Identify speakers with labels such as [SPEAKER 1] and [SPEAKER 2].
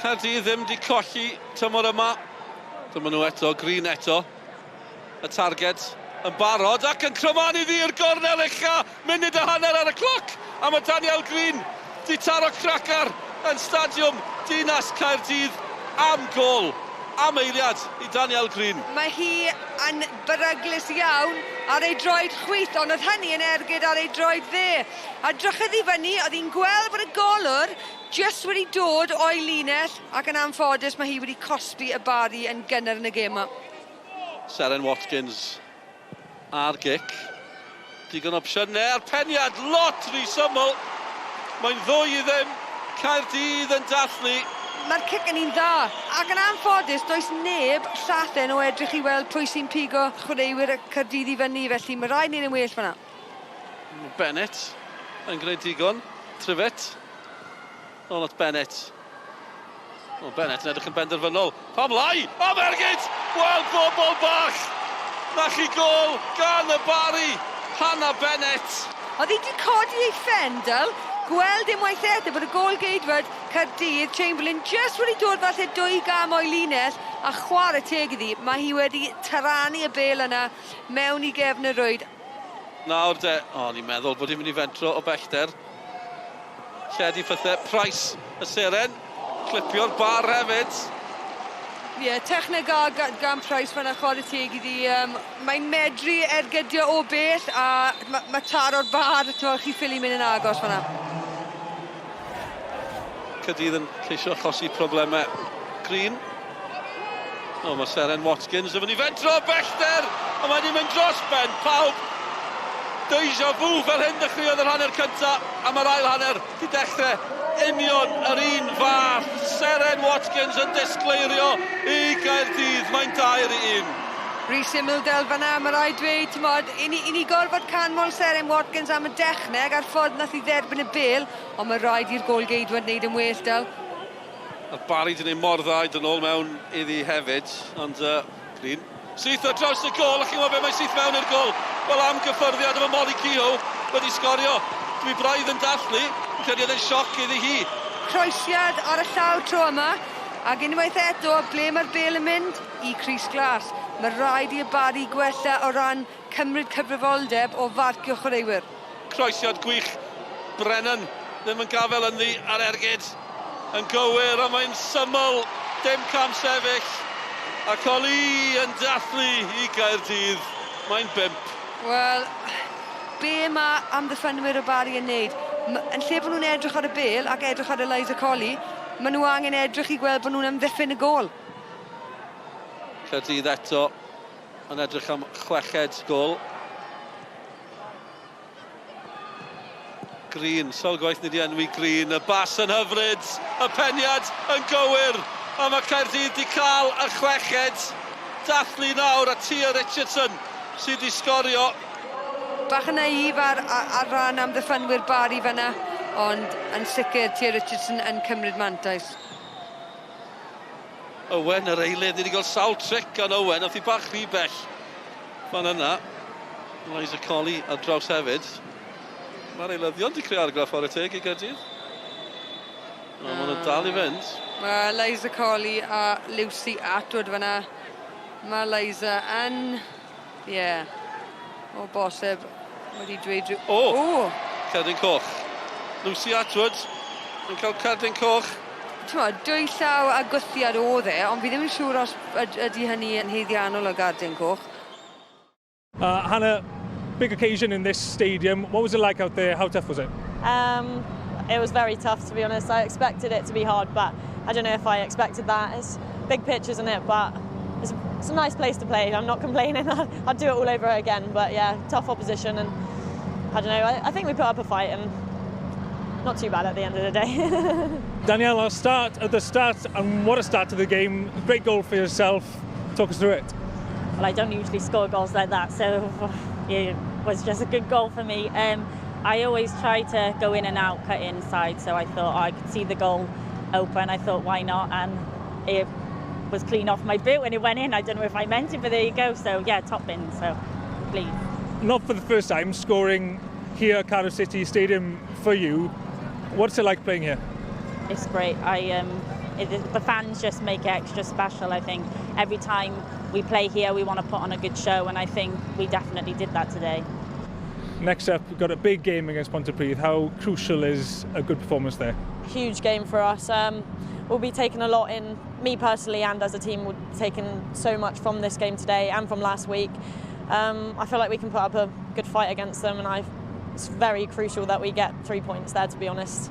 [SPEAKER 1] Caerdydd ddim di colli tymor yma. Dyma nhw eto, Green eto. Y targed yn barod ac yn crymannu ddi'r gornel ucha. Munud a hanner ar y cloc. A mae Daniel Green di taro cracar yn stadiwm Dinas Caerdydd am gol. Am eiliad i Daniel Green.
[SPEAKER 2] Mae hi yn beryglus iawn ar ei droed chwith, ond oedd hynny yn ergyd ar ei droed dde. A drychodd i fyny, oedd hi'n gweld bod y golwr just wedi dod o'i linell, ac yn anffodus mae hi wedi cosbi y Barri yn gynnar yn y gêm yma.
[SPEAKER 1] Seren Watkins ar gic. Digon opsiynau, peniad lot rhy syml. Mae'n ddwy i ddim. Caerdydd yn dathlu.
[SPEAKER 2] Mae'r cic yn un dda, ac yn anffodus, does neb llathen o edrych i weld pwy sy'n pigo chwaraewyr y Caerdydd i fyny, felly mae rhaid ni'n well fan'na.
[SPEAKER 1] Bennett yn gwneud digon. Trivet. O, not Bennett. O, Bennett yn edrych yn benderfynol. Pam lai! O, Mergyd! Wel, bobl bach! Na chi gol gan y Barri. Hannah Bennett.
[SPEAKER 2] Oedd hi wedi codi ei ffendel, gweld unwaith eto bod y gol geidfod Caerdydd, Chamberlain just wedi dod falle 2 gam o'i linell a chwarae teg iddi. Mae hi wedi taranu y bel yna mewn i gefn y rwyd.
[SPEAKER 1] Nawr de, ni'n meddwl bod hi'n mynd i fentro o bellter. Lledu pethau, Price y seren, clipio'r bar hefyd.
[SPEAKER 2] Ie, techneg gan Price fan'na chwarae teg iddi. Mae'n medru ergydio o bell a mae taro'r bar, chi ffili mynd yn agos fan'na.
[SPEAKER 1] Caerdydd yn ceisio achosi problemau. Green. O, mae Seren Watkins yn mynd i fentro o bellter. A mae'n mynd dros ben pawb. Deja vu fel hyn dechreuodd yr hanner cyntaf. A mae'r ail hanner di dechrau union yr un fath. Seren Watkins yn disgleirio i Caerdydd. Mae'n 2-1.
[SPEAKER 2] Rhy syml del fan'na, mae rhaid dweud, i ni gorfod canmol Seren Watkins am y dechneg a'r ffordd nath i dderbyn y bel, ond mae rhaid i'r gol geidwad wneud yn well del.
[SPEAKER 1] A Barri di wneud mor dda i dyn ôl mewn iddi hefyd, ond Green. Syth o draws y gol, a chi'n meddwl beth mae'n syth mewn i'r gol. Wel am gyffyrddiad efo Molly Kehoe wedi sgorio. Dwi braidd yn dathlu, yn credu oedd yn sioc iddi hi.
[SPEAKER 2] Croesiad ar y llaw tro yma, ac unwaith eto, ble mae'r bel yn mynd? I Crys Glas. Mae rhaid i'r Barri gwella o ran cymryd cyfrifoldeb o farcio chwaraewyr.
[SPEAKER 1] Croesiad gwych, Brennan ddim yn gafel yn ddi ar ergyd. Yn gywir, a mae'n syml, dim cam sefyll. Ac Oli yn dathlu i Caerdydd. Mae'n 5.
[SPEAKER 2] Wel, be mae amddiffynwyr y Barri yn neud? Yn lle bod nhw'n edrych ar y bel ac edrych ar Eliza Colley, maen nhw angen edrych i gweld bod nhw'n amddiffyn y gol.
[SPEAKER 1] Caerdydd eto yn edrych am chweched gol. Green, sol gwaith ni di enwi Green, y bas yn hyfryd, y peniad yn gywir, a mae Caerdydd di cael y chweched. Dathlu nawr a Tia Richardson sydd di sgorio.
[SPEAKER 2] Bach yn naif ar ran amddiffynwyr Barri fan'na, ond yn sicr Tia Richardson yn cymryd mantais.
[SPEAKER 1] Owen, yr eilydd, ni wedi cael sawl tric gan Owen, oedd hi bach rhy bell. Fan yna, Eliza Colley ar draws hefyd. Mae'r eilyddion wedi creu argraff ar y teg i Caerdydd. Mae nhw'n dal i fynd.
[SPEAKER 2] Mae Eliza Colley a Lucy Atwood fan'na. Mae Eliza yn... o bosib wedi dweud...
[SPEAKER 1] Cerdyn coch. Lucy Atwood yn cael cerdyn coch.
[SPEAKER 2] Dwy llaw a gwthiad oedd ond fi ddim yn siŵr os ydy hynny yn heiddiannol o gardyn coch.
[SPEAKER 3] Hannah, big occasion in this stadium. What was it like out there? How tough was it?
[SPEAKER 4] It was very tough, to be honest. I expected it to be hard, but I don't know if I expected that. It's a big pitch, isn't it? But it's a nice place to play. I'm not complaining. I'd do it all over again. But yeah, tough opposition, and I don't know. I think we put up a fight, and not too bad at the end of the day.
[SPEAKER 3] Danielle, I'll start at the start, and what a start to the game. Great goal for yourself. Talk us through it.
[SPEAKER 4] Well, I don't usually score goals like that, so it was just a good goal for me. I always try to go in and out, cut inside, so I thought I could see the goal open. I thought, why not? And it was clean off my boot when it went in. I don't know if I meant it, but there you go. So yeah, top bin, so please.
[SPEAKER 3] Not for the first time, scoring here at Cardiff City Stadium for you. What's it like playing here?
[SPEAKER 4] It's great. the fans just make it extra special. I think every time we play here, we want to put on a good show, and I think we definitely did that today.
[SPEAKER 3] Next up, we've got a big game against Pontypridd. How crucial is a good performance there?
[SPEAKER 5] Huge game for us. We'll be taking a lot in, me personally and as a team, we've taken so much from this game today and from last week. I feel like we can put up a good fight against them, and it's very crucial that we get 3 points there, to be honest.